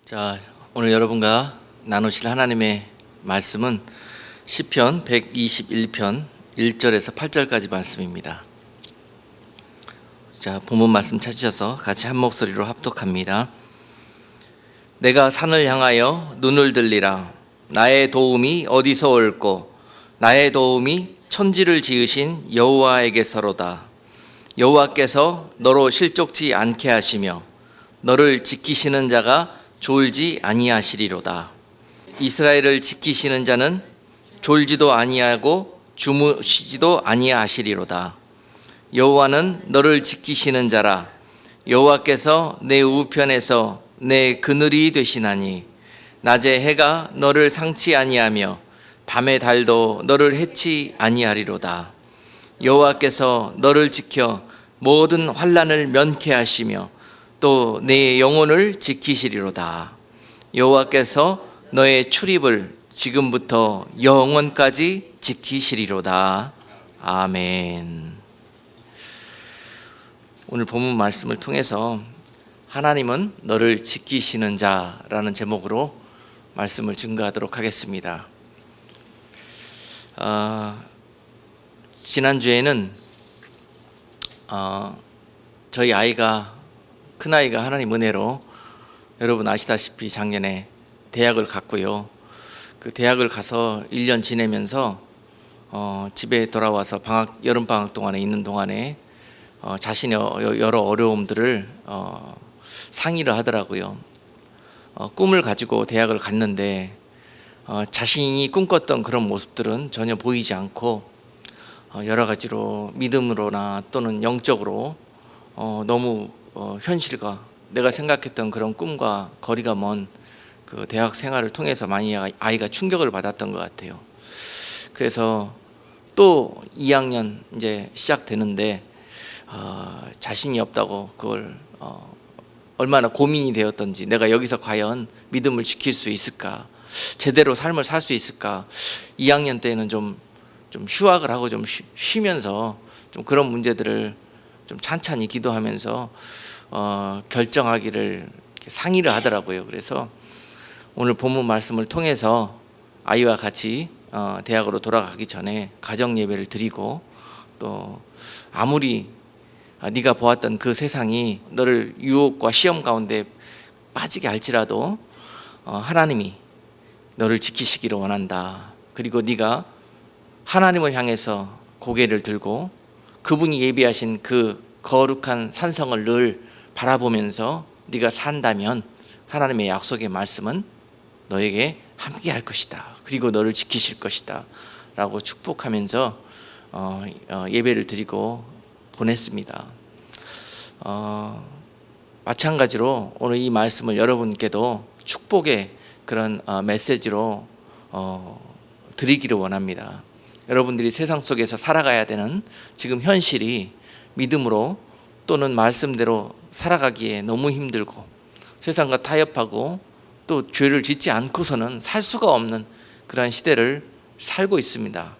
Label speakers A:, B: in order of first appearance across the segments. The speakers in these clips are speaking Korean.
A: 자, 오늘 여러분과 나누실 하나님의 말씀은 시편 121편 1절에서 8절까지 말씀입니다. 자, 본문 말씀 찾으셔서 같이 한 목소리로 합독합니다. 내가 산을 향하여 눈을 들리라. 나의 도움이 어디서 올꼬? 나의 도움이 천지를 지으신 여호와에게서로다. 여호와께서 너로 실족지 않게 하시며 너를 지키시는 자가 졸지 아니하시리로다. 이스라엘을 지키시는 자는 졸지도 아니하고 주무시지도 아니하시리로다. 여호와는 너를 지키시는 자라. 여호와께서 내 우편에서 내 그늘이 되시나니 낮에 해가 너를 상치 아니하며 밤의 달도 너를 해치 아니하리로다. 여호와께서 너를 지켜 모든 환난을 면케하시며 또 내 영혼을 지키시리로다. 여호와께서 너의 출입을 지금부터 영원까지 지키시리로다. 아멘. 오늘 본문 말씀을 통해서 하나님은 너를 지키시는 자라는 제목으로 말씀을 증거하도록 하겠습니다. 지난주에는 저희 큰아이가 하나님 은혜로 여러분 아시다시피 작년에 대학을 갔고요. 그 대학을 가서 1년 지내면서 집에 돌아와서 여름방학 동안에 있는 동안에 자신의 여러 어려움들을 상의를 하더라고요. 꿈을 가지고 대학을 갔는데 자신이 꿈꿨던 그런 모습들은 전혀 보이지 않고 여러 가지로 믿음으로나 또는 영적으로 너무 현실과 내가 생각했던 그런 꿈과 거리가 먼 그 대학 생활을 통해서 많이 아이가 충격을 받았던 것 같아요. 그래서 또 2학년 이제 시작되는데 자신이 없다고 그걸 얼마나 고민이 되었던지, 내가 여기서 과연 믿음을 지킬 수 있을까, 제대로 삶을 살 수 있을까. 2학년 때는 좀 휴학을 하고 좀 쉬면서 좀 그런 문제들을 좀 찬찬히 기도하면서 결정하기를 상의를 하더라고요. 그래서 오늘 본문 말씀을 통해서 아이와 같이 대학으로 돌아가기 전에 가정 예배를 드리고, 또 아무리 네가 보았던 그 세상이 너를 유혹과 시험 가운데 빠지게 할지라도 하나님이 너를 지키시기를 원한다. 그리고 네가 하나님을 향해서 고개를 들고 그분이 예비하신 그 거룩한 산성을 늘 바라보면서 네가 산다면 하나님의 약속의 말씀은 너에게 함께 할 것이다. 그리고 너를 지키실 것이다 라고 축복하면서 예배를 드리고 보냈습니다. 마찬가지로 오늘 이 말씀을 여러분께도 축복의 그런 메시지로 드리기를 원합니다. 여러분들이 세상 속에서 살아가야 되는 지금 현실이 믿음으로 또는 말씀대로 살아가기에 너무 힘들고 세상과 타협하고 또 죄를 짓지 않고서는 살 수가 없는 그러한 시대를 살고 있습니다.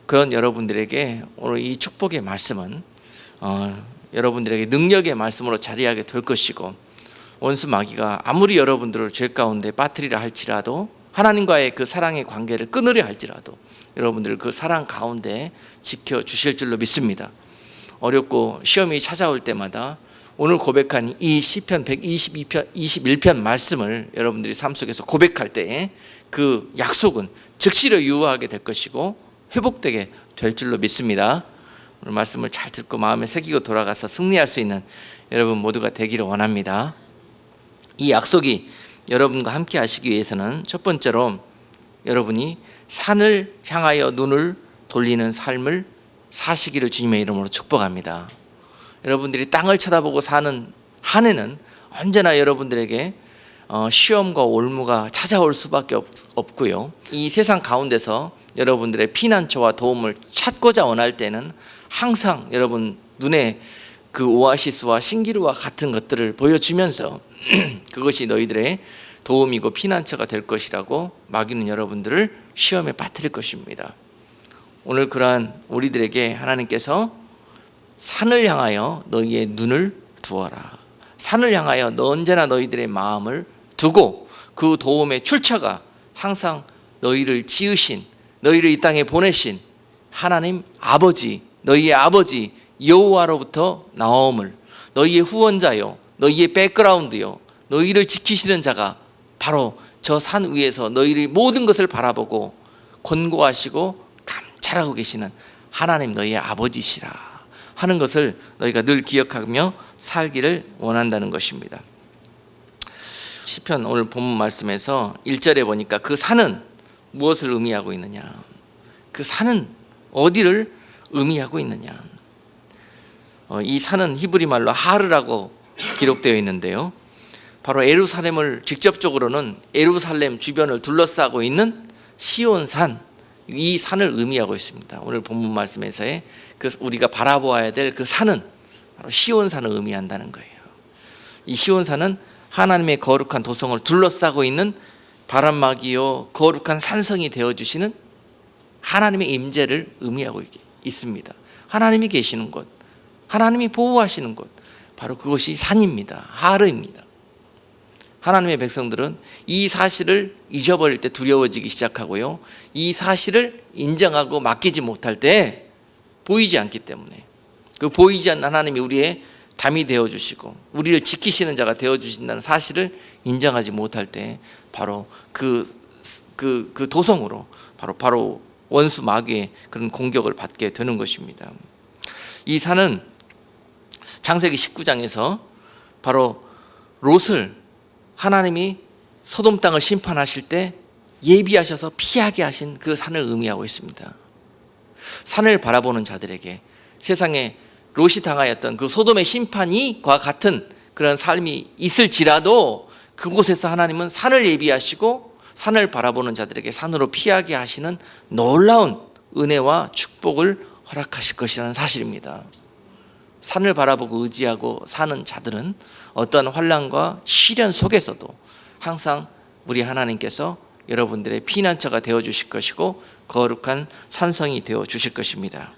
A: 그런 여러분들에게 오늘 이 축복의 말씀은 여러분들에게 능력의 말씀으로 자리하게 될 것이고, 원수 마귀가 아무리 여러분들을 죄 가운데 빠뜨리라 할지라도, 하나님과의 그 사랑의 관계를 끊으려 할지라도 여러분들을 그 사랑 가운데 지켜주실 줄로 믿습니다. 어렵고 시험이 찾아올 때마다 오늘 고백한 이 시편 121편 말씀을 여러분들이 삶 속에서 고백할 때에 그 약속은 즉시로 유효하게 될 것이고 회복되게 될 줄로 믿습니다. 오늘 말씀을 잘 듣고 마음에 새기고 돌아가서 승리할 수 있는 여러분 모두가 되기를 원합니다. 이 약속이 여러분과 함께 하시기 위해서는 첫 번째로 여러분이 산을 향하여 눈을 돌리는 삶을 사시기를 주님의 이름으로 축복합니다. 여러분들이 땅을 쳐다보고 사는 한 해는 언제나 여러분들에게 시험과 올무가 찾아올 수밖에 없고요. 이 세상 가운데서 여러분들의 피난처와 도움을 찾고자 원할 때는 항상 여러분 눈에 그 오아시스와 신기루와 같은 것들을 보여주면서 그것이 너희들의 도움이고 피난처가 될 것이라고 마귀는 여러분들을 시험에 빠뜨릴 것입니다. 오늘 그러한 우리들에게 하나님께서 산을 향하여 너희의 눈을 두어라. 산을 향하여 언제나 너희들의 마음을 두고 그 도움의 출처가 항상 너희를 지으신, 너희를 이 땅에 보내신 하나님 아버지, 너희의 아버지 여호와로부터 나옴을, 너희의 후원자요, 너희의 백그라운드요, 너희를 지키시는 자가 바로 저 산 위에서 너희의 모든 것을 바라보고 권고하시고 감찰하고 계시는 하나님 너희의 아버지시라 하는 것을 너희가 늘 기억하며 살기를 원한다는 것입니다. 시편 오늘 본문 말씀에서 1절에 보니까 그 산은 무엇을 의미하고 있느냐, 그 산은 어디를 의미하고 있느냐. 이 산은 히브리 말로 하르라고 기록되어 있는데요, 바로 예루살렘을 직접적으로는 예루살렘 주변을 둘러싸고 있는 시온산, 이 산을 의미하고 있습니다. 오늘 본문 말씀에서의 그 우리가 바라보아야 될 그 산은 바로 시온산을 의미한다는 거예요. 이 시온산은 하나님의 거룩한 도성을 둘러싸고 있는 바람막이요 거룩한 산성이 되어주시는 하나님의 임재를 의미하고 있습니다. 하나님이 계시는 곳, 하나님이 보호하시는 곳, 바로 그것이 산입니다. 하르입니다. 하나님의 백성들은 이 사실을 잊어버릴 때 두려워지기 시작하고요, 이 사실을 인정하고 맡기지 못할 때 보이지 않기 때문에, 그 보이지 않는 하나님이 우리의 담이 되어주시고 우리를 지키시는 자가 되어주신다는 사실을 인정하지 못할 때 바로 그 도성으로 바로 원수 마귀의 그런 공격을 받게 되는 것입니다. 이 산은 창세기 19장에서 바로 롯을 하나님이 소돔 땅을 심판하실 때 예비하셔서 피하게 하신 그 산을 의미하고 있습니다. 산을 바라보는 자들에게 세상에 롯이 당하였던 그 소돔의 심판과 같은 그런 삶이 있을지라도 그곳에서 하나님은 산을 예비하시고 산을 바라보는 자들에게 산으로 피하게 하시는 놀라운 은혜와 축복을 허락하실 것이라는 사실입니다. 산을 바라보고 의지하고 사는 자들은 어떤 환난과 시련 속에서도 항상 우리 하나님께서 여러분들의 피난처가 되어주실 것이고 거룩한 산성이 되어주실 것입니다.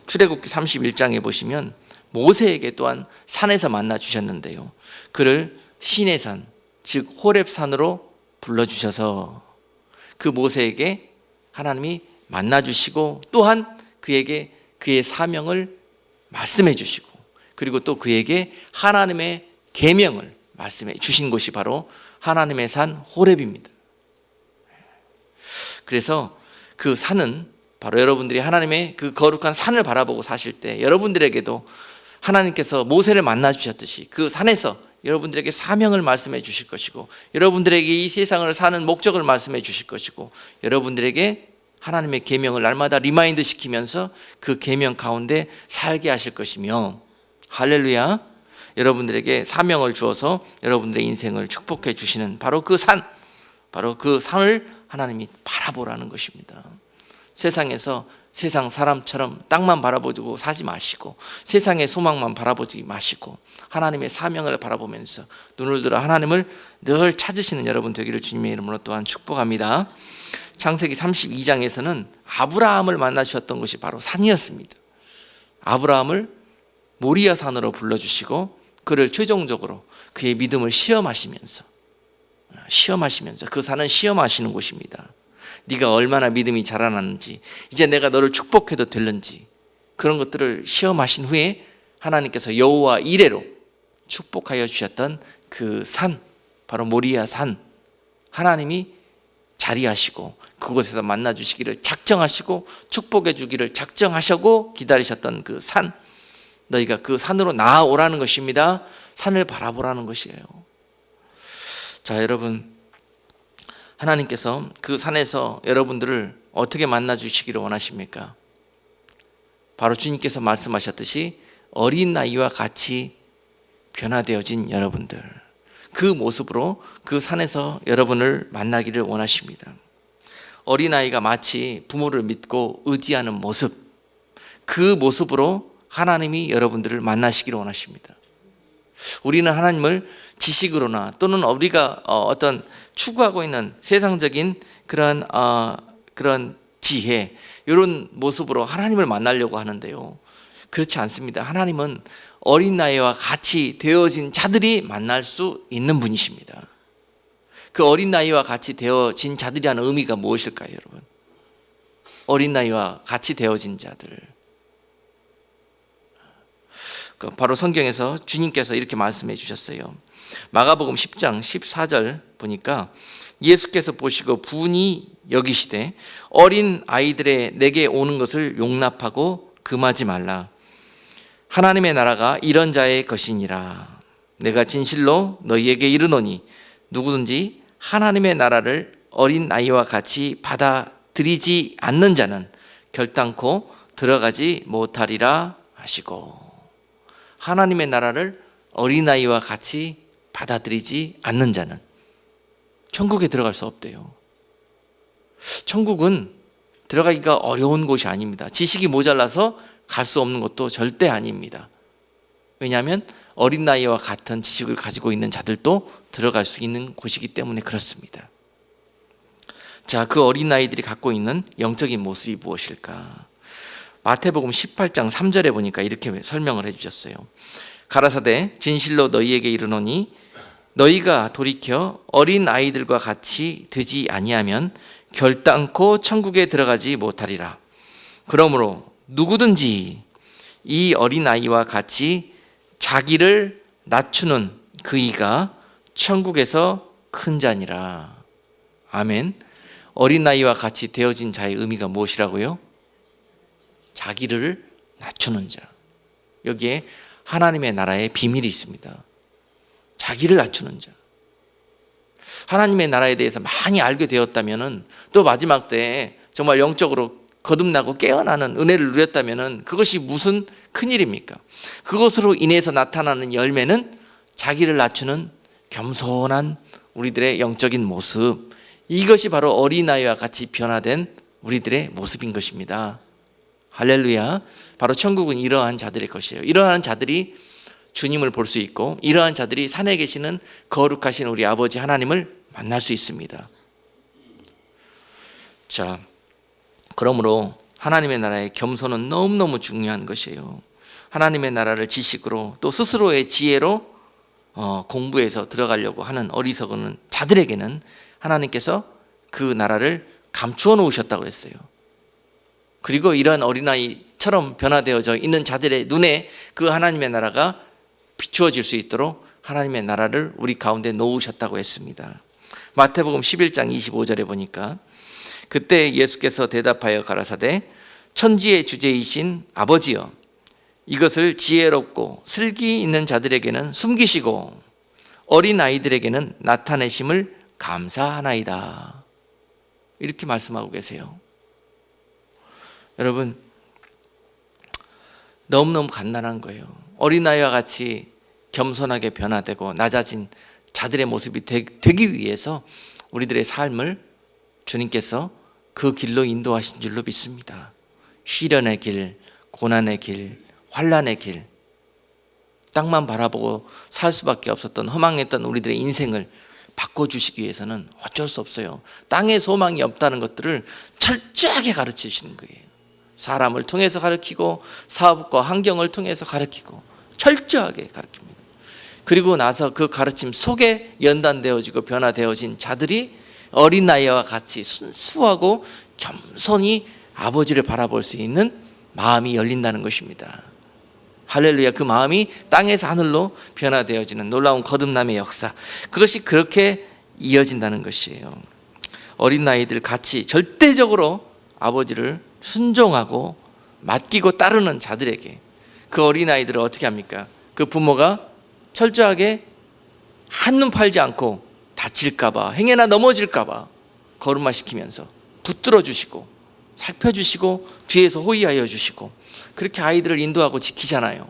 A: 출애굽기 31장에 보시면 모세에게 또한 산에서 만나 주셨는데요, 그를 시내산 즉 호렙산으로 불러주셔서 그 모세에게 하나님이 만나 주시고 또한 그에게 그의 사명을 말씀해 주시고 그리고 또 그에게 하나님의 계명을 말씀해 주신 곳이 바로 하나님의 산 호렙입니다. 그래서 그 산은 바로 여러분들이 하나님의 그 거룩한 산을 바라보고 사실 때 여러분들에게도 하나님께서 모세를 만나 주셨듯이 그 산에서 여러분들에게 사명을 말씀해 주실 것이고 여러분들에게 이 세상을 사는 목적을 말씀해 주실 것이고 여러분들에게 하나님의 계명을 날마다 리마인드 시키면서 그 계명 가운데 살게 하실 것이며, 할렐루야, 여러분들에게 사명을 주어서 여러분들의 인생을 축복해 주시는 바로 그 산, 바로 그 산을 하나님이 바라보라는 것입니다. 세상에서 세상 사람처럼 땅만 바라보고 사지 마시고 세상의 소망만 바라보지 마시고 하나님의 사명을 바라보면서 눈을 들어 하나님을 늘 찾으시는 여러분 되기를 주님의 이름으로 또한 축복합니다. 창세기 32장에서는 아브라함을 만나 주셨던 것이 바로 산이었습니다. 아브라함을 모리아 산으로 불러주시고 그를 최종적으로 그의 믿음을 시험하시면서 그 산은 시험하시는 곳입니다. 네가 얼마나 믿음이 자라났는지, 이제 내가 너를 축복해도 될는지, 그런 것들을 시험하신 후에 하나님께서 여호와 이레로 축복하여 주셨던 그 산, 바로 모리아 산, 하나님이 자리하시고 그곳에서 만나 주시기를 작정하시고 축복해 주기를 작정하시고 기다리셨던 그 산, 너희가 그 산으로 나아오라는 것입니다. 산을 바라보라는 것이에요. 자, 여러분, 하나님께서 그 산에서 여러분들을 어떻게 만나 주시기를 원하십니까? 바로 주님께서 말씀하셨듯이 어린 나이와 같이 변화되어진 여러분들, 그 모습으로 그 산에서 여러분을 만나기를 원하십니다. 어린아이가 마치 부모를 믿고 의지하는 모습, 그 모습으로 하나님이 여러분들을 만나시기를 원하십니다. 우리는 하나님을 지식으로나 또는 우리가 어떤 추구하고 있는 세상적인 그런 지혜, 이런 모습으로 하나님을 만나려고 하는데요, 그렇지 않습니다. 하나님은 어린 나이와 같이 되어진 자들이 만날 수 있는 분이십니다. 그 어린 나이와 같이 되어진 자들이라는 의미가 무엇일까요, 여러분? 어린 나이와 같이 되어진 자들. 바로 성경에서 주님께서 이렇게 말씀해 주셨어요. 마가복음 10장 14절 보니까 예수께서 보시고 분이 여기시되 어린 아이들의 내게 오는 것을 용납하고 금하지 말라. 하나님의 나라가 이런 자의 것이니라. 내가 진실로 너희에게 이르노니 누구든지 하나님의 나라를 어린 아이와 같이 받아들이지 않는 자는 결단코 들어가지 못하리라 하시고, 하나님의 나라를 어린아이와 같이 받아들이지 않는 자는 천국에 들어갈 수 없대요. 천국은 들어가기가 어려운 곳이 아닙니다. 지식이 모자라서 갈 수 없는 것도 절대 아닙니다. 왜냐하면 어린 나이와 같은 지식을 가지고 있는 자들도 들어갈 수 있는 곳이기 때문에 그렇습니다. 자, 그 어린 아이들이 갖고 있는 영적인 모습이 무엇일까? 마태복음 18장 3절에 보니까 이렇게 설명을 해주셨어요. 가라사대 진실로 너희에게 이르노니 너희가 돌이켜 어린 아이들과 같이 되지 아니하면 결단코 천국에 들어가지 못하리라. 그러므로 누구든지 이 어린 아이와 같이 자기를 낮추는 그이가 천국에서 큰 자니라. 아멘. 어린 아이와 같이 되어진 자의 의미가 무엇이라고요? 자기를 낮추는 자. 여기에 하나님의 나라의 비밀이 있습니다. 자기를 낮추는 자. 하나님의 나라에 대해서 많이 알게 되었다면 또 마지막 때에 정말 영적으로 거듭나고 깨어나는 은혜를 누렸다면 그것이 무슨 큰일입니까? 그것으로 인해서 나타나는 열매는 자기를 낮추는 겸손한 우리들의 영적인 모습, 이것이 바로 어린아이와 같이 변화된 우리들의 모습인 것입니다. 할렐루야. 바로 천국은 이러한 자들의 것이에요. 이러한 자들이 주님을 볼 수 있고, 이러한 자들이 산에 계시는 거룩하신 우리 아버지 하나님을 만날 수 있습니다. 자, 그러므로 하나님의 나라의 겸손은 너무너무 중요한 것이에요. 하나님의 나라를 지식으로 또 스스로의 지혜로 공부해서 들어가려고 하는 어리석은 자들에게는 하나님께서 그 나라를 감추어 놓으셨다고 했어요. 그리고 이러한 어린아이처럼 변화되어져 있는 자들의 눈에 그 하나님의 나라가 비추어질 수 있도록 하나님의 나라를 우리 가운데 놓으셨다고 했습니다. 마태복음 11장 25절에 보니까 그때 예수께서 대답하여 가라사대 천지의 주제이신 아버지여, 이것을 지혜롭고 슬기 있는 자들에게는 숨기시고 어린 아이들에게는 나타내심을 감사하나이다. 이렇게 말씀하고 계세요. 여러분, 너무너무 간단한 거예요. 어린아이와 같이 겸손하게 변화되고 낮아진 자들의 모습이 되기 위해서 우리들의 삶을 주님께서 그 길로 인도하신 줄로 믿습니다. 시련의 길, 고난의 길, 환난의 길, 땅만 바라보고 살 수밖에 없었던 허망했던 우리들의 인생을 바꿔주시기 위해서는 어쩔 수 없어요. 땅에 소망이 없다는 것들을 철저하게 가르치시는 거예요. 사람을 통해서 가르치고 사업과 환경을 통해서 가르치고 철저하게 가르칩니다. 그리고 나서 그 가르침 속에 연단되어지고 변화되어진 자들이 어린아이와 같이 순수하고 겸손히 아버지를 바라볼 수 있는 마음이 열린다는 것입니다. 할렐루야. 그 마음이 땅에서 하늘로 변화되어지는 놀라운 거듭남의 역사, 그것이 그렇게 이어진다는 것이에요. 어린아이들 같이 절대적으로 아버지를 순종하고 맡기고 따르는 자들에게 그 어린아이들을 어떻게 합니까? 그 부모가 철저하게 한눈 팔지 않고 다칠까봐, 행여나 넘어질까봐 걸음마시키면서 붙들어 주시고 살펴주시고 뒤에서 호위하여 주시고 그렇게 아이들을 인도하고 지키잖아요.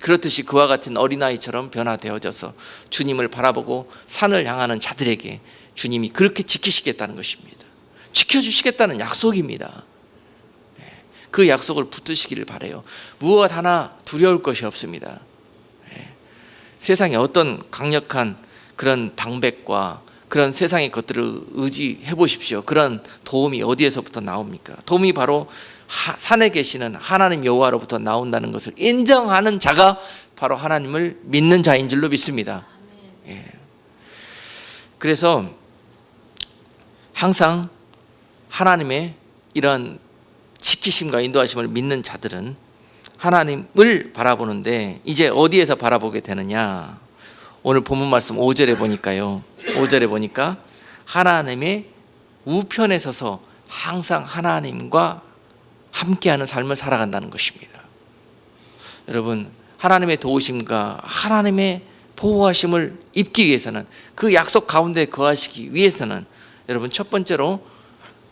A: 그렇듯이 그와 같은 어린아이처럼 변화되어져서 주님을 바라보고 산을 향하는 자들에게 주님이 그렇게 지키시겠다는 것입니다. 지켜주시겠다는 약속입니다. 그 약속을 붙드시기를 바라요. 무엇 하나 두려울 것이 없습니다. 세상에 어떤 강력한 그런 방백과 그런 세상의 것들을 의지해 보십시오. 그런 도움이 어디에서부터 나옵니까? 도움이 바로 산에 계시는 하나님 여호와로부터 나온다는 것을 인정하는 자가 바로 하나님을 믿는 자인 줄로 믿습니다. 그래서 항상 하나님의 이런 지키심과 인도하심을 믿는 자들은 하나님을 바라보는데 이제 어디에서 바라보게 되느냐? 오늘 본문 말씀 5절에 보니까요. 5절에 보니까 하나님의 우편에 서서 항상 하나님과 함께하는 삶을 살아간다는 것입니다. 여러분, 하나님의 도우심과 하나님의 보호하심을 입기 위해서는, 그 약속 가운데 거하시기 위해서는 여러분, 첫 번째로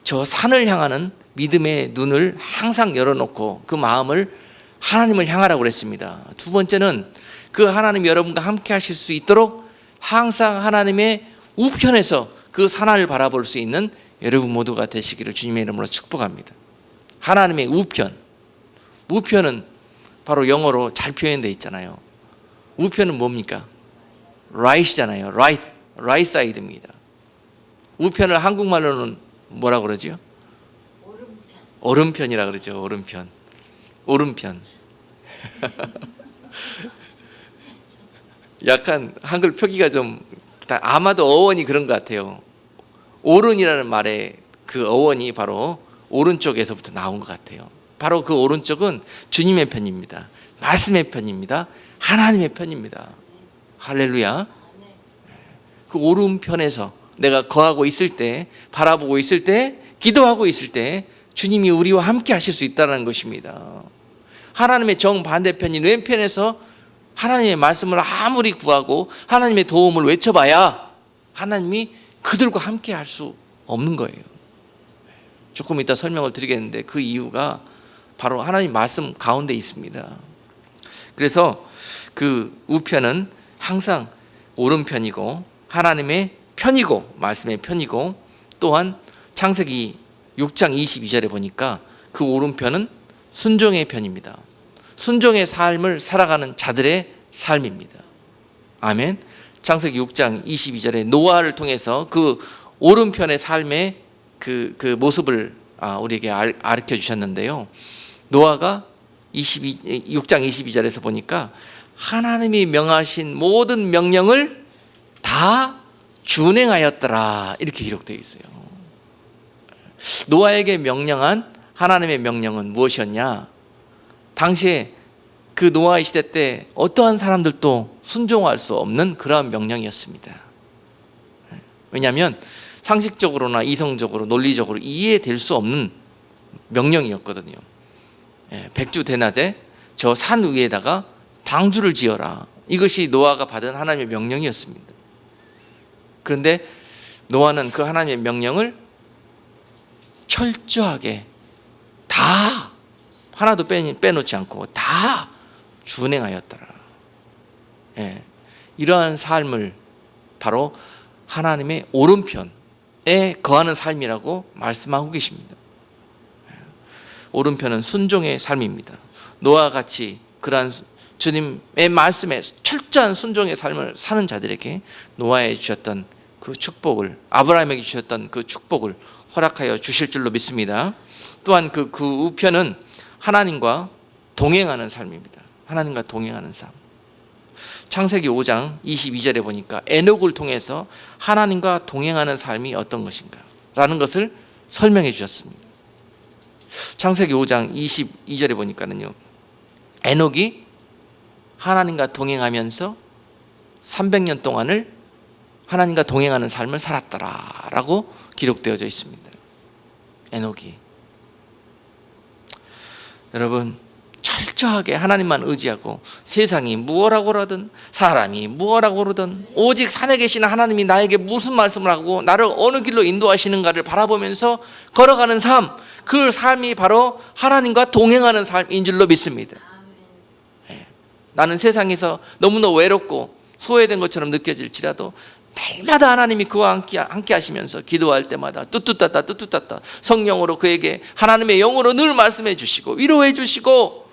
A: 저 산을 향하는 믿음의 눈을 항상 열어놓고 그 마음을 하나님을 향하라고 그랬습니다. 두 번째는 그 하나님 여러분과 함께 하실 수 있도록 항상 하나님의 우편에서 그 산을 바라볼 수 있는 여러분 모두가 되시기를 주님의 이름으로 축복합니다. 하나님의 우편, 우편은 바로 영어로 잘 표현되어 있잖아요. 우편은 뭡니까? right이잖아요. right side입니다. 우편을 한국말로는 뭐라고 그러죠? 오른편이라 그러죠. 오른편. 약간 한글 표기가 좀, 아마도 어원이 그런 것 같아요. 오른이라는 말의 그 어원이 바로 오른쪽에서부터 나온 것 같아요. 바로 그 오른쪽은 주님의 편입니다. 말씀의 편입니다. 하나님의 편입니다. 할렐루야. 그 오른편에서 내가 거하고 있을 때, 바라보고 있을 때, 기도하고 있을 때 주님이 우리와 함께 하실 수 있다는 것입니다. 하나님의 정반대편인 왼편에서 하나님의 말씀을 아무리 구하고 하나님의 도움을 외쳐봐야 하나님이 그들과 함께 할 수 없는 거예요. 조금 이따 설명을 드리겠는데 그 이유가 바로 하나님 말씀 가운데 있습니다. 그래서 그 우편은 항상 오른편이고 하나님의 편이고 말씀의 편이고, 또한 창세기 6장 22절에 보니까 그 오른편은 순종의 편입니다. 순종의 삶을 살아가는 자들의 삶입니다. 아멘. 창세기 6장 22절에 노아를 통해서 그 오른편의 삶의 그 모습을 우리에게 가르쳐 주셨는데요. 노아가 6장 22절에서 보니까 하나님이 명하신 모든 명령을 다 준행하였더라, 이렇게 기록되어 있어요. 노아에게 명령한 하나님의 명령은 무엇이었냐? 당시에 그 노아의 시대 때 어떠한 사람들도 순종할 수 없는 그러한 명령이었습니다. 왜냐하면 상식적으로나 이성적으로 논리적으로 이해될 수 없는 명령이었거든요. 백주대나되 저 산 위에다가 방주를 지어라, 이것이 노아가 받은 하나님의 명령이었습니다. 그런데 노아는 그 하나님의 명령을 철저하게 다 하나도 빼놓지 않고 다 준행하였더라. 이러한 삶을 바로 하나님의 오른편에 거하는 삶이라고 말씀하고 계십니다. 오른편은 순종의 삶입니다. 노아와 같이 그러한 주님의 말씀에 철저한 순종의 삶을 사는 자들에게 노아에 주셨던 그 축복을, 아브라함에게 주셨던 그 축복을 허락하여 주실 줄로 믿습니다. 또한 그 우편은 하나님과 동행하는 삶입니다. 하나님과 동행하는 삶. 창세기 5장 22절에 보니까 에녹을 통해서 하나님과 동행하는 삶이 어떤 것인가 라는 것을 설명해 주셨습니다. 창세기 5장 22절에 보니까는요, 에녹이 하나님과 동행하면서 300년 동안을 하나님과 동행하는 삶을 살았더라라고 기록되어져 있습니다. 에녹이. 여러분, 철저하게 하나님만 의지하고 세상이 무엇라고 그러든 사람이 무엇라고 그러든 오직 산에 계시는 하나님이 나에게 무슨 말씀을 하고 나를 어느 길로 인도하시는가를 바라보면서 걸어가는 삶, 그 삶이 바로 하나님과 동행하는 삶인 줄로 믿습니다. 나는 세상에서 너무나 외롭고 소외된 것처럼 느껴질지라도 날마다 하나님이 그와 함께 하시면서 기도할 때마다 뚜뚜따따 성령으로 그에게 하나님의 영으로 늘 말씀해 주시고 위로해 주시고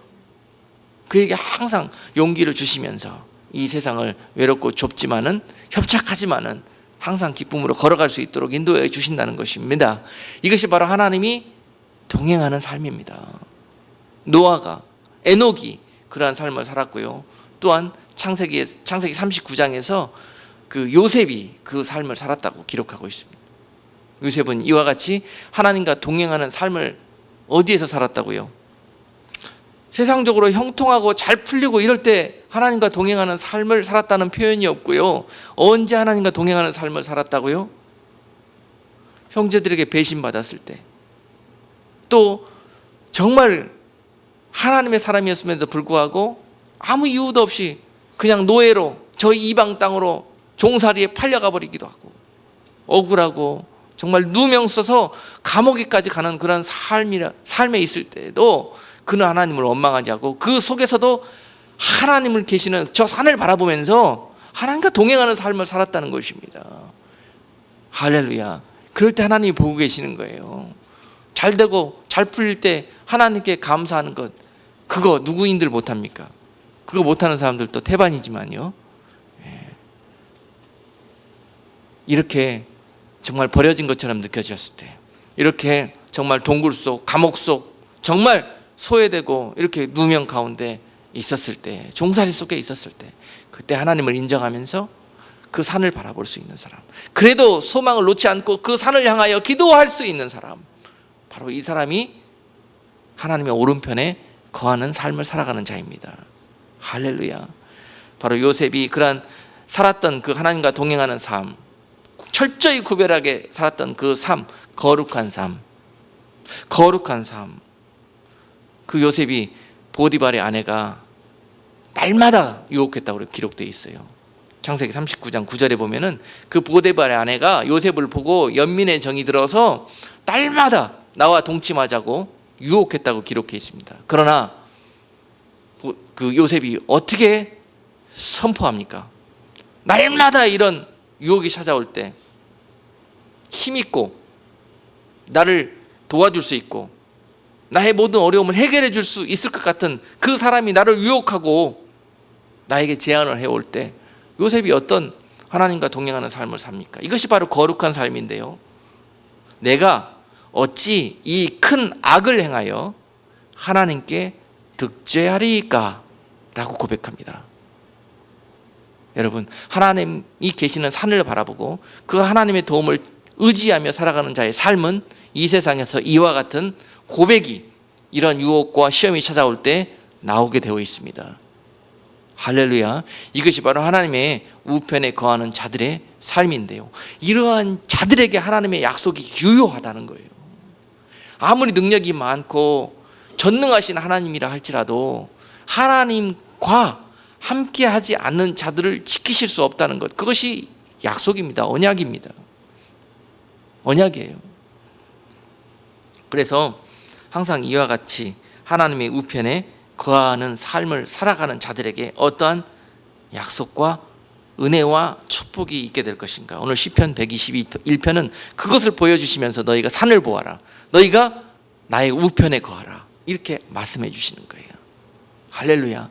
A: 그에게 항상 용기를 주시면서 이 세상을 외롭고 좁지만은 협착하지만은 항상 기쁨으로 걸어갈 수 있도록 인도해 주신다는 것입니다. 이것이 바로 하나님이 동행하는 삶입니다. 노아가, 에녹이 그러한 삶을 살았고요. 또한 창세기 39장에서 그 요셉이 그 삶을 살았다고 기록하고 있습니다. 요셉은 이와 같이 하나님과 동행하는 삶을 어디에서 살았다고요? 세상적으로 형통하고 잘 풀리고 이럴 때 하나님과 동행하는 삶을 살았다는 표현이 없고요. 언제 하나님과 동행하는 삶을 살았다고요? 형제들에게 배신받았을 때, 또 정말 하나님의 사람이었음에도 불구하고 아무 이유도 없이 그냥 노예로 저 이방 땅으로 종살이에 팔려가 버리기도 하고, 억울하고 정말 누명 써서 감옥에까지 가는 그런 삶에 있을 때도 그는 하나님을 원망하지 않고 그 속에서도 하나님을 계시는 저 산을 바라보면서 하나님과 동행하는 삶을 살았다는 것입니다. 할렐루야. 그럴 때 하나님이 보고 계시는 거예요. 잘 되고 잘 풀릴 때 하나님께 감사하는 것, 그거 누구인들 못합니까? 그거 못하는 사람들도 태반이지만요. 이렇게 정말 버려진 것처럼 느껴졌을 때, 이렇게 정말 동굴 속, 감옥 속 정말 소외되고 이렇게 누명 가운데 있었을 때, 종살이 속에 있었을 때, 그때 하나님을 인정하면서 그 산을 바라볼 수 있는 사람, 그래도 소망을 놓지 않고 그 산을 향하여 기도할 수 있는 사람, 바로 이 사람이 하나님의 오른편에 거하는 삶을 살아가는 자입니다. 할렐루야. 바로 요셉이 그러한 살았던 그 하나님과 동행하는 삶, 철저히 구별하게 살았던 그 삶, 거룩한 삶, 거룩한 삶. 그 요셉이 보디발의 아내가 날마다 유혹했다고 기록되어 있어요. 창세기 39장 9절에 보면은 그 보디발의 아내가 요셉을 보고 연민의 정이 들어서 날마다 나와 동침하자고 유혹했다고 기록해 있습니다. 그러나 그 요셉이 어떻게 선포합니까? 날마다 이런 유혹이 찾아올 때 힘있고 나를 도와줄 수 있고 나의 모든 어려움을 해결해 줄 수 있을 것 같은 그 사람이 나를 유혹하고 나에게 제안을 해올 때 요셉이 어떤 하나님과 동행하는 삶을 삽니까? 이것이 바로 거룩한 삶인데요. 내가 어찌 이 큰 악을 행하여 하나님께 득죄하리까? 라고 고백합니다. 여러분, 하나님이 계시는 산을 바라보고 그 하나님의 도움을 의지하며 살아가는 자의 삶은 이 세상에서 이와 같은 고백이, 이런 유혹과 시험이 찾아올 때 나오게 되어 있습니다. 할렐루야. 이것이 바로 하나님의 우편에 거하는 자들의 삶인데요, 이러한 자들에게 하나님의 약속이 유효하다는 거예요. 아무리 능력이 많고 전능하신 하나님이라 할지라도 하나님과 함께하지 않는 자들을 지키실 수 없다는 것, 그것이 약속입니다. 언약입니다. 언약이에요. 그래서 항상 이와 같이 하나님의 우편에 거하는 삶을 살아가는 자들에게 어떠한 약속과 은혜와 축복이 있게 될 것인가. 오늘 시편 121편은 그것을 보여주시면서 너희가 산을 보아라, 너희가 나의 우편에 거하라, 이렇게 말씀해 주시는 거예요. 할렐루야.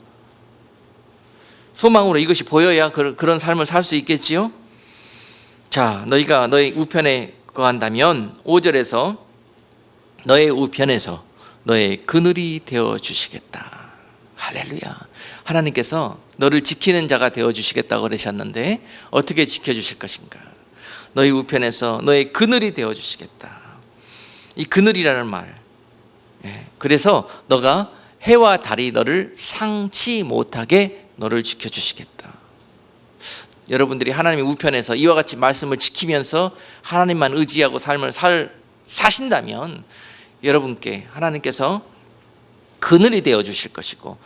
A: 소망으로 이것이 보여야 그런 삶을 살 수 있겠지요. 자, 너희가 너희 우편에 거한다면 5절에서 너의 우편에서 너의 그늘이 되어 주시겠다. 할렐루야. 하나님께서 너를 지키는 자가 되어 주시겠다고 그러셨는데 어떻게 지켜주실 것인가? 너희 우편에서 너의 그늘이 되어 주시겠다. 이 그늘이라는 말, 그래서 너가 해와 달이 너를 상치 못하게 너를 지켜주시겠다. 여러분들이 하나님의 우편에서 이와 같이 말씀을 지키면서 하나님만 의지하고 삶을 사신다면 여러분께 하나님께서 그늘이 되어 주실 것이고,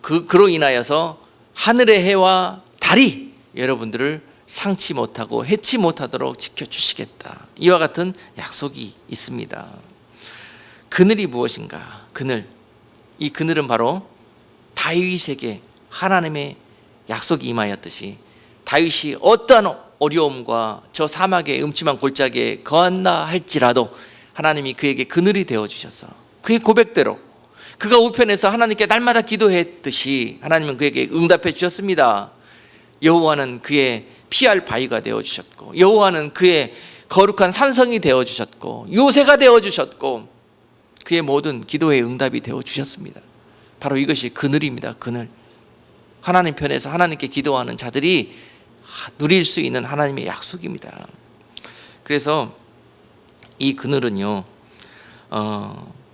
A: 그로 인하여서 하늘의 해와 달이 여러분들을 상치 못하고 해치 못하도록 지켜주시겠다. 이와 같은 약속이 있습니다. 그늘이 무엇인가? 그늘. 이 그늘은 바로 다윗에게 하나님의 약속이 임하였듯이 다윗이 어떠한 어려움과 저 사막의 음침한 골짜기에 거한다 할지라도 하나님이 그에게 그늘이 되어주셔서 그의 고백대로 그가 우편에서 하나님께 날마다 기도했듯이 하나님은 그에게 응답해 주셨습니다. 여호와는 그의 피할 바위가 되어주셨고, 여호와는 그의 거룩한 산성이 되어주셨고, 요새가 되어주셨고, 그의 모든 기도의 응답이 되어주셨습니다. 바로 이것이 그늘입니다. 그늘. 하나님 편에서 하나님께 기도하는 자들이 누릴 수 있는 하나님의 약속입니다. 그래서 이 그늘은요,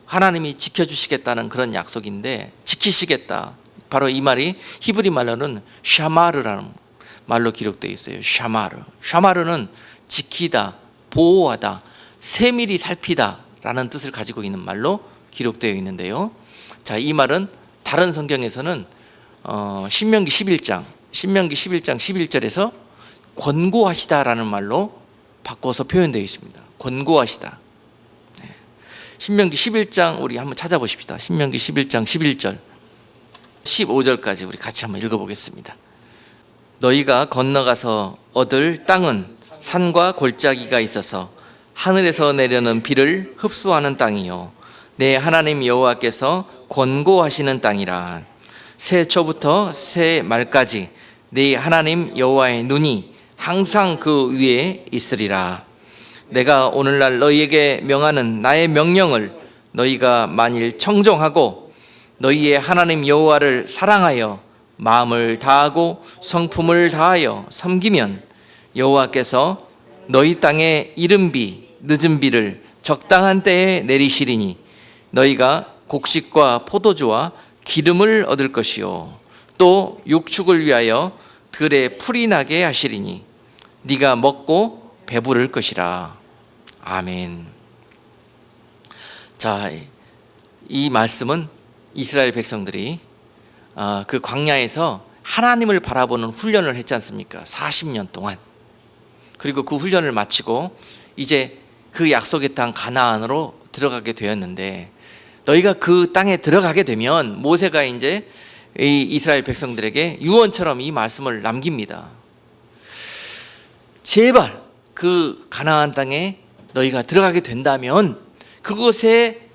A: 하나님이 지켜주시겠다는 그런 약속인데, 지키시겠다. 바로 이 말이 히브리 말로는 샤마르라는 말로 기록되어 있어요. 샤마르. 샤마르는 지키다, 보호하다, 세밀히 살피다 라는 뜻을 가지고 있는 말로 기록되어 있는데요. 자, 이 말은 다른 성경에서는 신명기 11장 11절에서 권고하시다라는 말로 바꿔서 표현되어 있습니다. 권고하시다. 신명기 11장 우리 한번 찾아보십시다. 신명기 11장 11절 15절까지 우리 같이 한번 읽어보겠습니다. 너희가 건너가서 얻을 땅은 산과 골짜기가 있어서 하늘에서 내려는 비를 흡수하는 땅이요 내 하나님 여호와께서 권고하시는 땅이라. 새 초부터 새 말까지 네 하나님 여호와의 눈이 항상 그 위에 있으리라. 내가 오늘날 너희에게 명하는 나의 명령을 너희가 만일 청종하고 너희의 하나님 여호와를 사랑하여 마음을 다하고 성품을 다하여 섬기면 여호와께서 너희 땅에 이른 비 늦은 비를 적당한 때에 내리시리니 너희가 곡식과 포도주와 기름을 얻을 것이요 또 육축을 위하여 들에 풀이 나게 하시리니 네가 먹고 배부를 것이라. 아멘. 자, 이 말씀은 이스라엘 백성들이 그 광야에서 하나님을 바라보는 훈련을 했지 않습니까? 40년 동안. 그리고 그 훈련을 마치고 이제 그 약속의 땅 가나안으로 들어가게 되었는데, 너희가 그 땅에 들어가게 되면 모세가 이제 이 이스라엘 백성들에게 유언처럼 이 말씀을 남깁니다. 제발 그 가나안 땅에 너희가 들어가게 된다면 그곳에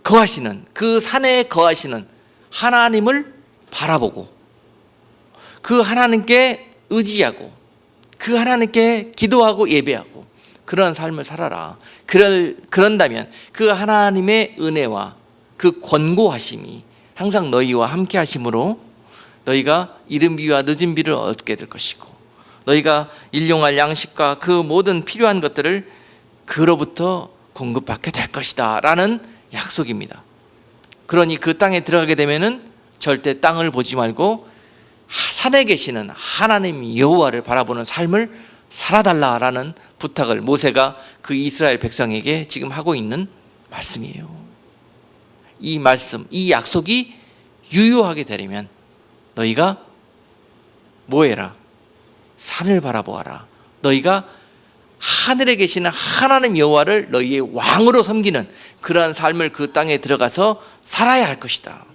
A: 거하시는, 그 산에 거하시는 하나님을 바라보고 그 하나님께 의지하고 그 하나님께 기도하고 예배하고 그런 삶을 살아라. 그런다면 그 하나님의 은혜와 그 권고하심이 항상 너희와 함께 하심으로 너희가 이른 비와 늦은 비를 얻게 될 것이고 너희가 일용할 양식과 그 모든 필요한 것들을 그로부터 공급받게 될 것이다 라는 약속입니다. 그러니 그 땅에 들어가게 되면은 절대 땅을 보지 말고 산에 계시는 하나님 여호와를 바라보는 삶을 살아달라라는 부탁을 모세가 그 이스라엘 백성에게 지금 하고 있는 말씀이에요. 이 말씀, 이 약속이 유효하게 되려면 너희가 뭐해라? 산을 바라보아라. 너희가 하늘에 계시는 하나님 여호와를 너희의 왕으로 섬기는 그러한 삶을 그 땅에 들어가서 살아야 할 것이다.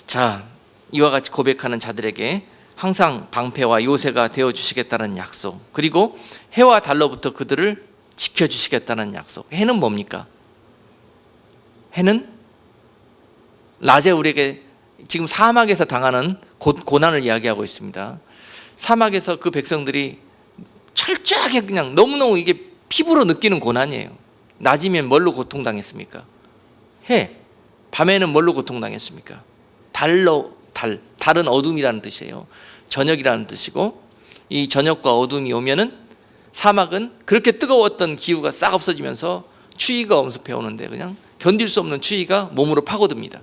A: 자, 이와 같이 고백하는 자들에게 항상 방패와 요새가 되어주시겠다는 약속, 그리고 해와 달로부터 그들을 지켜주시겠다는 약속. 해는 뭡니까? 해는 낮에 우리에게 지금 사막에서 당하는 고난을 이야기하고 있습니다. 사막에서 그 백성들이 철저하게 그냥 너무너무 이게 피부로 느끼는 고난이에요. 낮이면 뭘로 고통당했습니까? 해. 밤에는 뭘로 고통당했습니까? 달은 어둠이라는 뜻이에요. 저녁이라는 뜻이고, 이 저녁과 어둠이 오면은 사막은 그렇게 뜨거웠던 기후가 싹 없어지면서 추위가 엄습해 오는데 그냥 견딜 수 없는 추위가 몸으로 파고듭니다.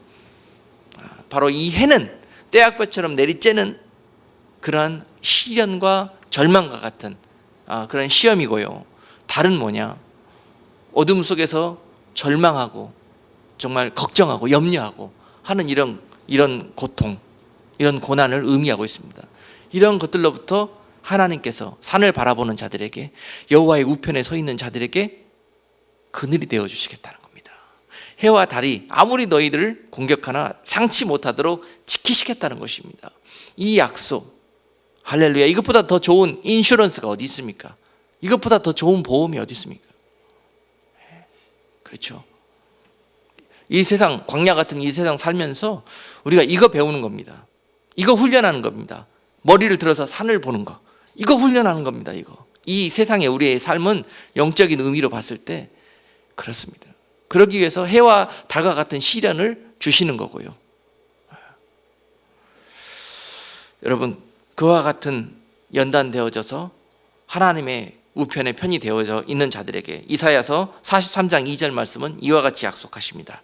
A: 바로 이 해는 떼약볕처럼 내리쬐는 그러한 시련과 절망과 같은 그런 시험이고요. 달은 뭐냐? 어둠 속에서 절망하고 정말 걱정하고 염려하고 하는 이런 고통, 이런 고난을 의미하고 있습니다. 이런 것들로부터 하나님께서 산을 바라보는 자들에게, 여호와의 우편에 서 있는 자들에게 그늘이 되어 주시겠다는 겁니다. 해와 달이 아무리 너희들을 공격하나 상치 못하도록 지키시겠다는 것입니다. 이 약속, 할렐루야. 이것보다 더 좋은 인슈런스가 어디 있습니까? 이것보다 더 좋은 보험이 어디 있습니까? 그렇죠. 이 세상, 광야 같은 이 세상 살면서 우리가 이거 배우는 겁니다. 이거 훈련하는 겁니다. 머리를 들어서 산을 보는 거, 이거 훈련하는 겁니다. 이 세상의 우리의 삶은 영적인 의미로 봤을 때 그렇습니다. 그러기 위해서 해와 달과 같은 시련을 주시는 거고요. 여러분, 그와 같은 연단되어져서 하나님의 우편의 편이 되어져 있는 자들에게 이사야서 43장 2절 말씀은 이와 같이 약속하십니다.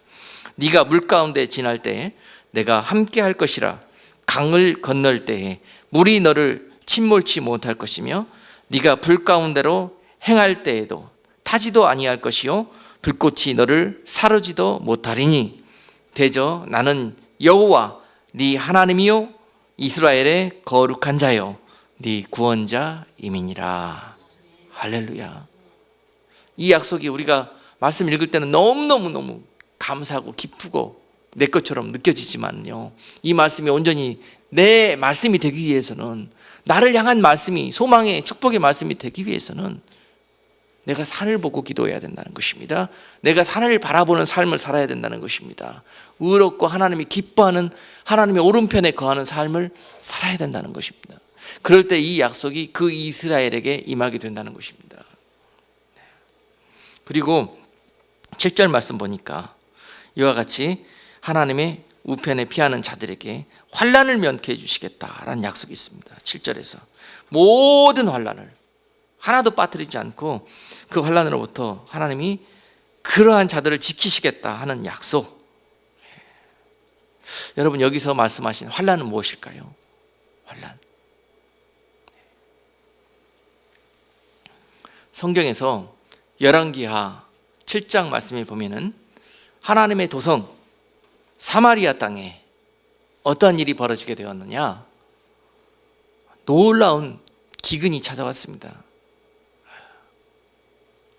A: 네가 물 가운데 지날 때에 내가 함께 할 것이라. 강을 건널 때에 물이 너를 침몰치 못할 것이며 네가 불 가운데로 행할 때에도 타지도 아니할 것이요 불꽃이 너를 사르지도 못하리니 대저 나는 여호와 네 하나님이요 이스라엘의 거룩한 자요 네 구원자임이니라. 할렐루야. 이 약속이 우리가 말씀 읽을 때는 너무너무 감사하고 기쁘고 내 것처럼 느껴지지만요, 이 말씀이 온전히 내 말씀이 되기 위해서는, 나를 향한 말씀이, 소망의 축복의 말씀이 되기 위해서는 내가 산을 보고 기도해야 된다는 것입니다. 내가 산을 바라보는 삶을 살아야 된다는 것입니다. 의롭고 하나님이 기뻐하는, 하나님의 오른편에 거하는 삶을 살아야 된다는 것입니다. 그럴 때 이 약속이 그 이스라엘에게 임하게 된다는 것입니다. 그리고 7절 말씀 보니까 이와 같이 하나님의 우편에 피하는 자들에게 환난을 면케해 주시겠다라는 약속이 있습니다. 7절에서 모든 환난을 하나도 빠뜨리지 않고 그 환난으로부터 하나님이 그러한 자들을 지키시겠다 하는 약속. 여러분, 여기서 말씀하신 환난은 무엇일까요? 환난. 성경에서 열왕기하 7장 말씀에 보면은 하나님의 도성 사마리아 땅에 어떠한 일이 벌어지게 되었느냐? 놀라운 기근이 찾아왔습니다.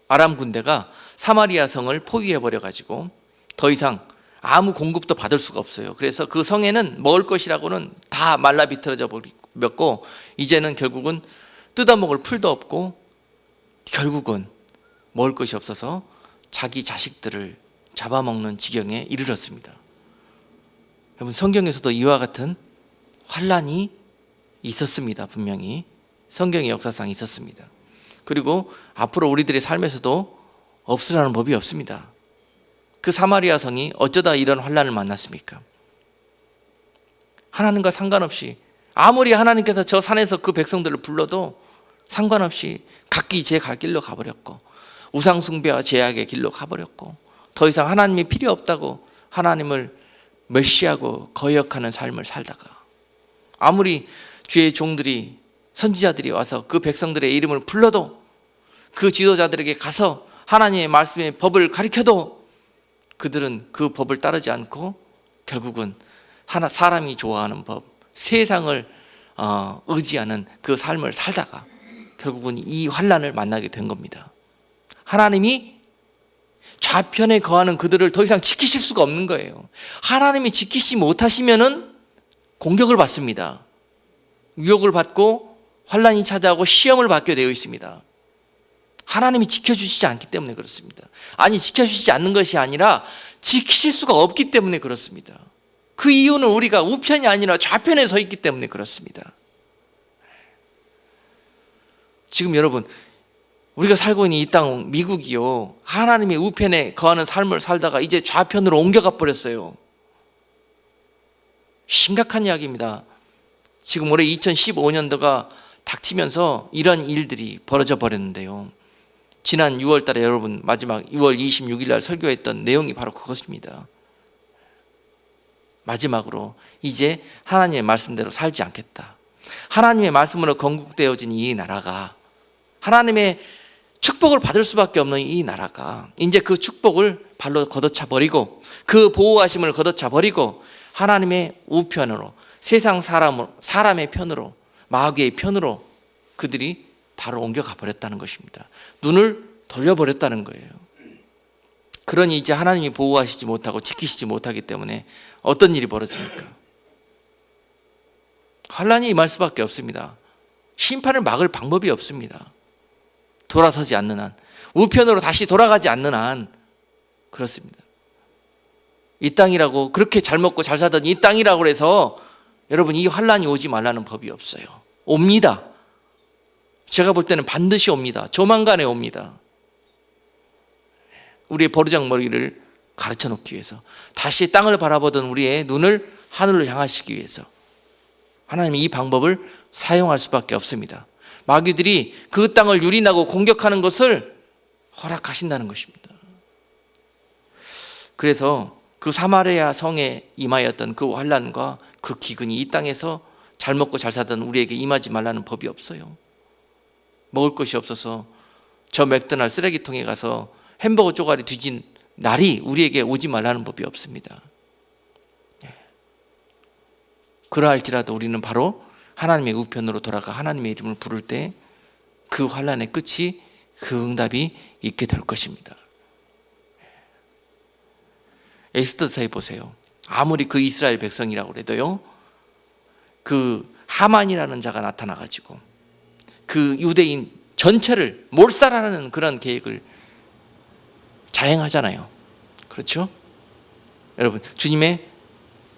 A: 아람 군대가 사마리아 성을 포위해버려가지고 더 이상 아무 공급도 받을 수가 없어요. 그래서 그 성에는 먹을 것이라고는 다 말라 비틀어져 버렸고, 이제는 결국은 뜯어먹을 풀도 없고, 결국은 먹을 것이 없어서 자기 자식들을 잡아먹는 지경에 이르렀습니다. 여러분, 성경에서도 이와 같은 환난이 있었습니다. 분명히 성경의 역사상 있었습니다. 그리고 앞으로 우리들의 삶에서도 없으라는 법이 없습니다. 그 사마리아 성이 어쩌다 이런 환난을 만났습니까? 하나님과 상관없이, 아무리 하나님께서 저 산에서 그 백성들을 불러도 상관없이 각기 제 갈 길로 가버렸고, 우상 숭배와 제약의 길로 가버렸고, 더 이상 하나님이 필요 없다고 하나님을 멸시하고 거역하는 삶을 살다가, 아무리 주의 종들이, 선지자들이 와서 그 백성들의 이름을 불러도, 그 지도자들에게 가서 하나님의 말씀의 법을 가르쳐도 그들은 그 법을 따르지 않고 결국은 사람이 좋아하는 법, 세상을 의지하는 그 삶을 살다가 결국은 이 환난을 만나게 된 겁니다. 하나님이 좌편에 거하는 그들을 더 이상 지키실 수가 없는 거예요. 하나님이 지키지 못하시면은 공격을 받습니다. 유혹을 받고 환난이 찾아오고 시험을 받게 되어 있습니다. 하나님이 지켜주시지 않기 때문에 그렇습니다. 아니, 지켜주시지 않는 것이 아니라 지키실 수가 없기 때문에 그렇습니다. 그 이유는 우리가 우편이 아니라 좌편에 서 있기 때문에 그렇습니다. 지금 여러분, 우리가 살고 있는 이 땅 미국이요, 하나님의 우편에 거하는 삶을 살다가 이제 좌편으로 옮겨가 버렸어요. 심각한 이야기입니다. 지금 올해 2015년도가 닥치면서 이런 일들이 벌어져 버렸는데요, 지난 6월 달에 여러분 마지막 6월 26일 날 설교했던 내용이 바로 그것입니다. 마지막으로 이제 하나님의 말씀대로 살지 않겠다. 하나님의 말씀으로 건국되어진 이 나라가, 하나님의 축복을 받을 수밖에 없는 이 나라가 이제 그 축복을 발로 걷어차 버리고, 그 보호하심을 걷어차 버리고 하나님의 우편으로, 세상 사람의 편으로, 마귀의 편으로 그들이 바로 옮겨가 버렸다는 것입니다. 눈을 돌려버렸다는 거예요. 그러니 이제 하나님이 보호하시지 못하고 지키시지 못하기 때문에 어떤 일이 벌어집니까? 환난이 임할 수밖에 없습니다. 심판을 막을 방법이 없습니다. 돌아서지 않는 한, 우편으로 다시 돌아가지 않는 한 그렇습니다. 이 땅이라고, 그렇게 잘 먹고 잘 살던 이 땅이라고 해서 여러분 이 환난이 오지 말라는 법이 없어요. 옵니다. 제가 볼 때는 반드시 옵니다. 조만간에 옵니다. 우리의 버르장머리를 가르쳐 놓기 위해서, 다시 땅을 바라보던 우리의 눈을 하늘로 향하시기 위해서 하나님이 이 방법을 사용할 수밖에 없습니다. 마귀들이 그 땅을 유린하고 공격하는 것을 허락하신다는 것입니다. 그래서 그 사마리아 성에 임하였던 그 환난과 그 기근이 이 땅에서 잘 먹고 잘 살던 우리에게 임하지 말라는 법이 없어요. 먹을 것이 없어서 저 맥도날드 쓰레기통에 가서 햄버거 쪼가리 뒤진 날이 우리에게 오지 말라는 법이 없습니다. 그러할지라도 우리는 바로 하나님의 우편으로 돌아가 하나님의 이름을 부를 때 그 환난의 끝이 그 응답이 있게 될 것입니다. 에스더서에 보세요. 아무리 그 이스라엘 백성이라고 해도요, 그 하만이라는 자가 나타나가지고 그 유대인 전체를 몰살하는 그런 계획을 자행하잖아요. 그렇죠? 여러분, 주님의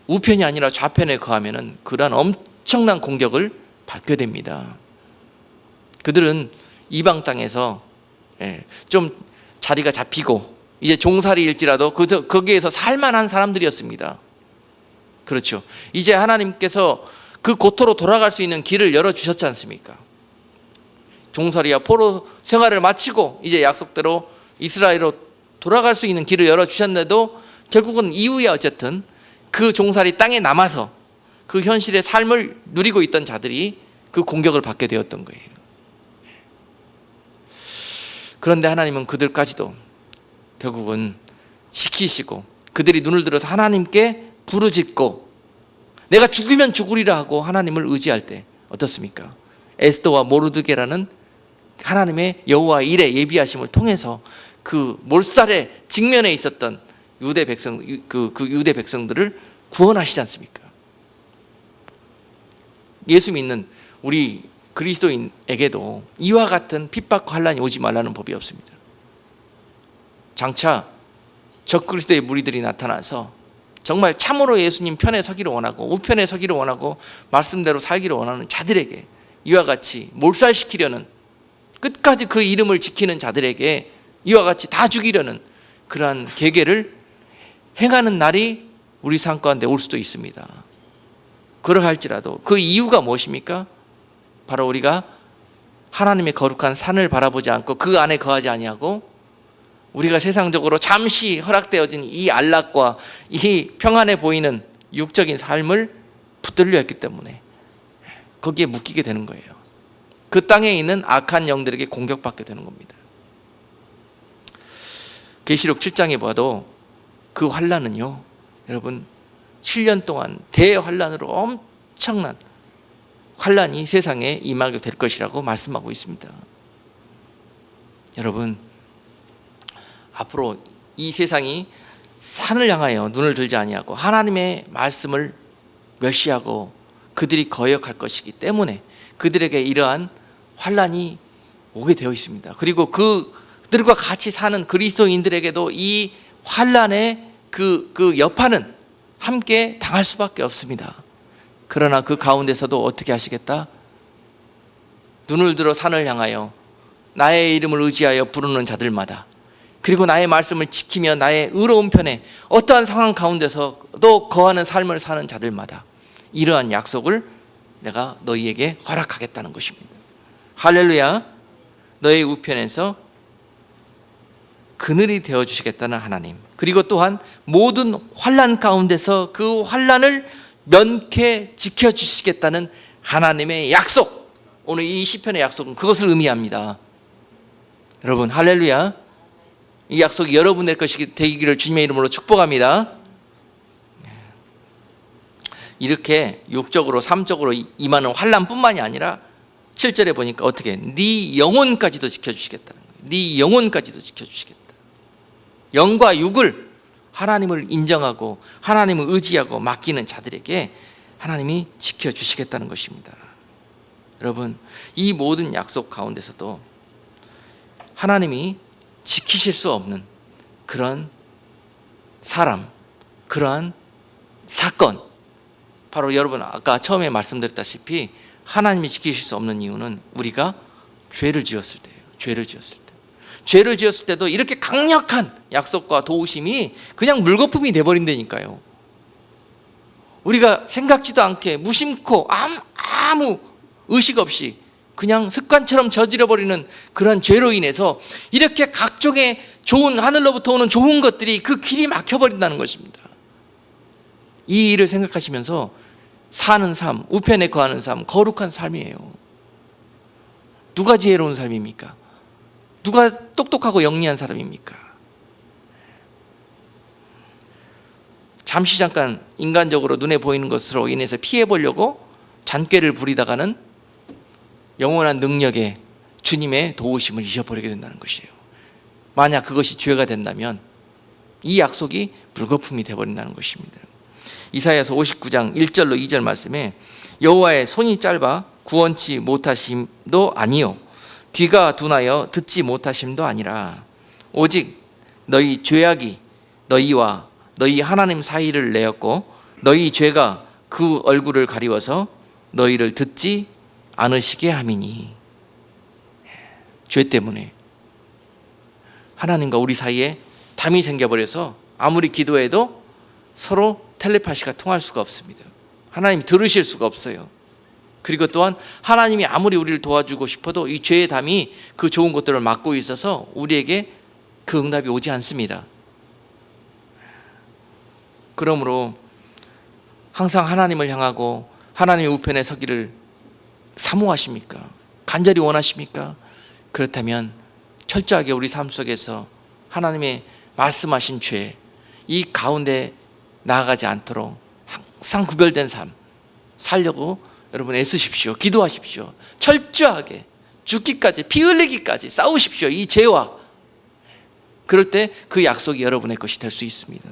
A: 우편이 아니라 좌편에 거하면은 그러한 엄청난 공격을 받게 됩니다. 그들은 이방 땅에서 좀 자리가 잡히고 이제 종살이일지라도 거기에서 살만한 사람들이었습니다. 그렇죠. 이제 하나님께서 그 고토로 돌아갈 수 있는 길을 열어주셨지 않습니까? 종살이와 포로 생활을 마치고 이제 약속대로 이스라엘로 돌아갈 수 있는 길을 열어주셨는데도 결국은 이후에 어쨌든 그 종살이 땅에 남아서 그 현실의 삶을 누리고 있던 자들이 그 공격을 받게 되었던 거예요. 그런데 하나님은 그들까지도 결국은 지키시고 그들이 눈을 들어서 하나님께 부르짖고 내가 죽으면 죽으리라 하고 하나님을 의지할 때 어떻습니까? 에스더와 모르드게라는 하나님의 여호와 일의 예비하심을 통해서 그 몰살의 직면에 있었던 유대 백성들을 구원하시지 않습니까? 예수 믿는 우리 그리스도인에게도 이와 같은 핍박과 환난이 오지 말라는 법이 없습니다. 장차 적그리스도의 무리들이 나타나서 정말 참으로 예수님 편에 서기를 원하고 우편에 서기를 원하고 말씀대로 살기를 원하는 자들에게 이와 같이 몰살시키려는, 끝까지 그 이름을 지키는 자들에게 이와 같이 다 죽이려는 그러한 계계를 행하는 날이 우리 삶 가운데 올 수도 있습니다. 그러할지라도 그 이유가 무엇입니까? 바로 우리가 하나님의 거룩한 산을 바라보지 않고 그 안에 거하지 아니하고 우리가 세상적으로 잠시 허락되어진 이 안락과 이 평안해 보이는 육적인 삶을 붙들려 했기 때문에 거기에 묶이게 되는 거예요. 그 땅에 있는 악한 영들에게 공격받게 되는 겁니다. 계시록 7장에 봐도 그 환난은요, 여러분 7년 동안 대환난으로 엄청난 환난이 세상에 임하게 될 것이라고 말씀하고 있습니다. 여러분, 앞으로 이 세상이 산을 향하여 눈을 들지 아니하고 하나님의 말씀을 멸시하고 그들이 거역할 것이기 때문에 그들에게 이러한 환난이 오게 되어 있습니다. 그리고 그들과 같이 사는 그리스도인들에게도 이 환난의 그 여파는 함께 당할 수밖에 없습니다. 그러나 그 가운데서도 어떻게 하시겠다? 눈을 들어 산을 향하여 나의 이름을 의지하여 부르는 자들마다, 그리고 나의 말씀을 지키며 나의 의로운 편에 어떠한 상황 가운데서도 거하는 삶을 사는 자들마다 이러한 약속을 내가 너희에게 허락하겠다는 것입니다. 할렐루야. 너의 우편에서 그늘이 되어주시겠다는 하나님, 그리고 또한 모든 환난 가운데서 그 환난을 면케 지켜주시겠다는 하나님의 약속, 오늘 이 시편의 약속은 그것을 의미합니다. 여러분, 할렐루야. 이 약속이 여러분의 것이 되기를 주님의 이름으로 축복합니다. 이렇게 육적으로 삶적으로 임하는 환난뿐만이 아니라 7절에 보니까 어떻게 네 영혼까지도 지켜주시겠다는 거예요. 네 영혼까지도 지켜주시겠다. 영과 육을 하나님을 인정하고 하나님을 의지하고 맡기는 자들에게 하나님이 지켜주시겠다는 것입니다. 여러분, 이 모든 약속 가운데서도 하나님이 지키실 수 없는 그런 사람, 그러한 사건, 바로 여러분 아까 처음에 말씀드렸다시피 하나님이 지키실 수 없는 이유는 우리가 죄를 지었을 때예요. 죄를 지었을 때도 이렇게 강력한 약속과 도우심이 그냥 물거품이 돼버린다니까요. 우리가 생각지도 않게 무심코 아무 의식 없이 그냥 습관처럼 저질러버리는 그런 죄로 인해서 이렇게 각종의 좋은, 하늘로부터 오는 좋은 것들이 그 길이 막혀버린다는 것입니다. 이 일을 생각하시면서 사는 삶, 우편에 거하는 삶, 거룩한 삶이에요. 누가 지혜로운 삶입니까? 누가 똑똑하고 영리한 사람입니까? 잠시 잠깐 인간적으로 눈에 보이는 것으로 인해서 피해보려고 잔꾀를 부리다가는 영원한 능력에 주님의 도우심을 잊어버리게 된다는 것이에요. 만약 그것이 죄가 된다면 이 약속이 불거품이 되어버린다는 것입니다. 이사야서 59장 1절로 2절 말씀에 여호와의 손이 짧아 구원치 못하심도 아니요 귀가 둔하여 듣지 못하심도 아니라 오직 너희 죄악이 너희와 너희 하나님 사이를 내었고 너희 죄가 그 얼굴을 가리워서 너희를 듣지 않으시게 함이니. 죄 때문에 하나님과 우리 사이에 담이 생겨버려서 아무리 기도해도 서로 텔레파시가 통할 수가 없습니다. 하나님이 들으실 수가 없어요. 그리고 또한 하나님이 아무리 우리를 도와주고 싶어도 이 죄의 담이 그 좋은 것들을 막고 있어서 우리에게 그 응답이 오지 않습니다. 그러므로 항상 하나님을 향하고 하나님의 우편에 서기를 사모하십니까? 간절히 원하십니까? 그렇다면 철저하게 우리 삶 속에서 하나님의 말씀하신 죄, 이 가운데 나아가지 않도록 항상 구별된 삶 살려고 여러분 애쓰십시오. 기도하십시오. 철저하게 죽기까지, 피 흘리기까지 싸우십시오. 이 죄와. 그럴 때 그 약속이 여러분의 것이 될 수 있습니다.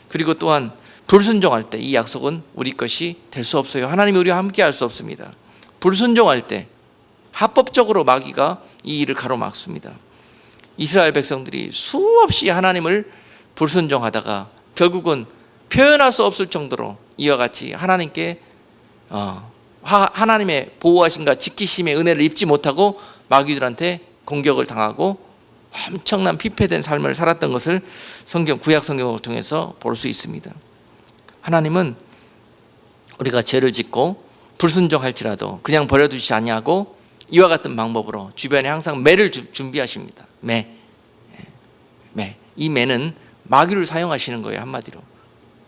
A: 그리고 또한 불순종할 때 이 약속은 우리 것이 될 수 없어요. 하나님이 우리와 함께 할 수 없습니다. 불순종할 때 합법적으로 마귀가 이 일을 가로막습니다. 이스라엘 백성들이 수없이 하나님을 불순종하다가 결국은 표현할 수 없을 정도로 이와 같이 하나님께 하나님의 보호하심과 지키심의 은혜를 입지 못하고 마귀들한테 공격을 당하고 엄청난 피폐된 삶을 살았던 것을 구약 성경을 통해서 볼 수 있습니다. 하나님은 우리가 죄를 짓고 불순종할지라도 그냥 버려두지 아니하고 이와 같은 방법으로 주변에 항상 매를 준비하십니다. 매. 이 매는 마귀를 사용하시는 거예요. 한마디로.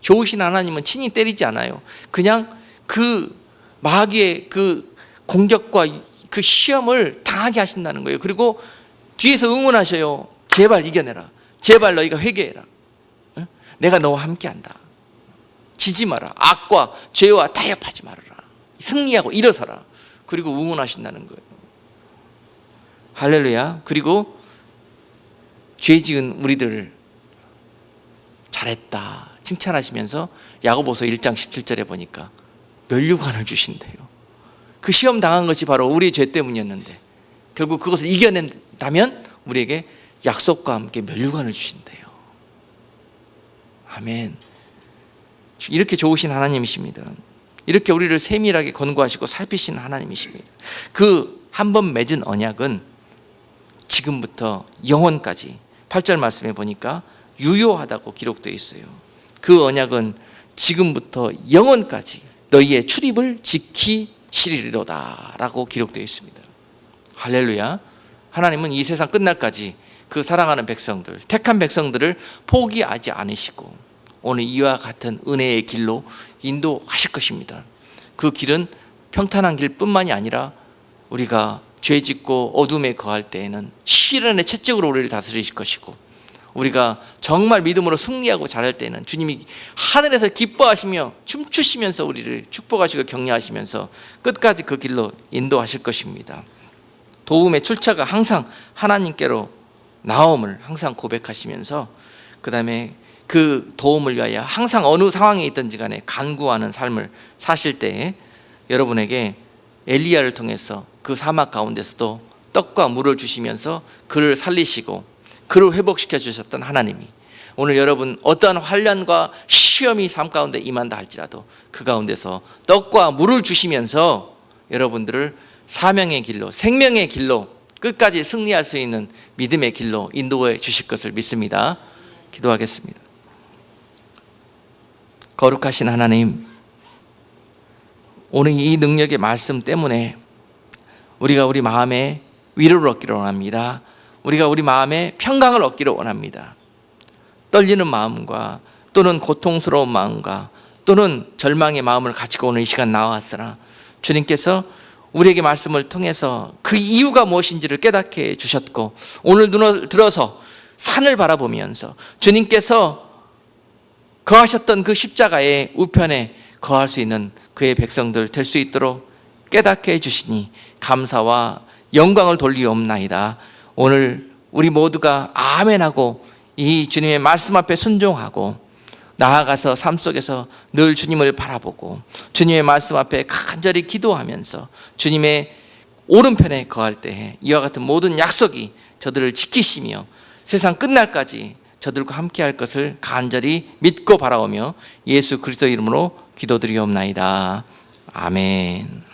A: 좋으신 하나님은 친히 때리지 않아요. 그냥 그 마귀의 그 공격과 그 시험을 당하게 하신다는 거예요. 그리고 뒤에서 응원하셔요. 제발 이겨내라. 제발 너희가 회개해라. 내가 너와 함께한다. 지지 마라. 악과 죄와 타협하지 말아라. 승리하고 일어서라. 그리고 응원하신다는 거예요. 할렐루야. 그리고 죄 지은 우리들을 잘했다 칭찬하시면서 야고보서 1장 17절에 보니까 면류관을 주신대요. 그 시험 당한 것이 바로 우리의 죄 때문이었는데 결국 그것을 이겨낸다면 우리에게 약속과 함께 면류관을 주신대요. 아멘. 이렇게 좋으신 하나님이십니다. 이렇게 우리를 세밀하게 권고하시고 살피시는 하나님이십니다. 그 한 번 맺은 언약은 지금부터 영원까지 8절 말씀에 보니까 유효하다고 기록되어 있어요. 그 언약은 지금부터 영원까지 너희의 출입을 지키시리로다 라고 기록되어 있습니다. 할렐루야. 하나님은 이 세상 끝날까지 그 사랑하는 백성들, 택한 백성들을 포기하지 않으시고 오늘 이와 같은 은혜의 길로 인도하실 것입니다. 그 길은 평탄한 길뿐만이 아니라 우리가 죄짓고 어둠에 거할 때에는 시련의 채찍으로 우리를 다스리실 것이고 우리가 정말 믿음으로 승리하고 잘할 때는 주님이 하늘에서 기뻐하시며 춤추시면서 우리를 축복하시고 격려하시면서 끝까지 그 길로 인도하실 것입니다. 도움의 출처가 항상 하나님께로 나옴을 항상 고백하시면서 그 다음에 그 도움을 위하여 항상 어느 상황에 있든지 간에 간구하는 삶을 사실 때에 여러분에게 엘리야를 통해서 그 사막 가운데서도 떡과 물을 주시면서 그를 살리시고 그를 회복시켜 주셨던 하나님이 오늘 여러분 어떠한 환난과 시험이 삶 가운데 임한다 할지라도 그 가운데서 떡과 물을 주시면서 여러분들을 사명의 길로 생명의 길로 끝까지 승리할 수 있는 믿음의 길로 인도해 주실 것을 믿습니다. 기도하겠습니다. 거룩하신 하나님, 오늘 이 능력의 말씀 때문에 우리가 우리 마음에 위로를 얻기를 원합니다. 우리가 우리 마음에 평강을 얻기를 원합니다. 떨리는 마음과 또는 고통스러운 마음과 또는 절망의 마음을 가지고 오늘 이 시간 나왔으나 주님께서 우리에게 말씀을 통해서 그 이유가 무엇인지를 깨닫게 해주셨고, 오늘 눈을 들어서 산을 바라보면서 주님께서 거하셨던 그 십자가의 우편에 거할 수 있는 그의 백성들 될 수 있도록 깨닫게 해주시니 감사와 영광을 돌리옵나이다. 오늘 우리 모두가 아멘하고 이 주님의 말씀 앞에 순종하고 나아가서 삶 속에서 늘 주님을 바라보고 주님의 말씀 앞에 간절히 기도하면서 주님의 오른편에 거할 때에 이와 같은 모든 약속이 저들을 지키시며 세상 끝날까지 저들과 함께할 것을 간절히 믿고 바라오며 예수 그리스도 이름으로 기도드리옵나이다. 아멘.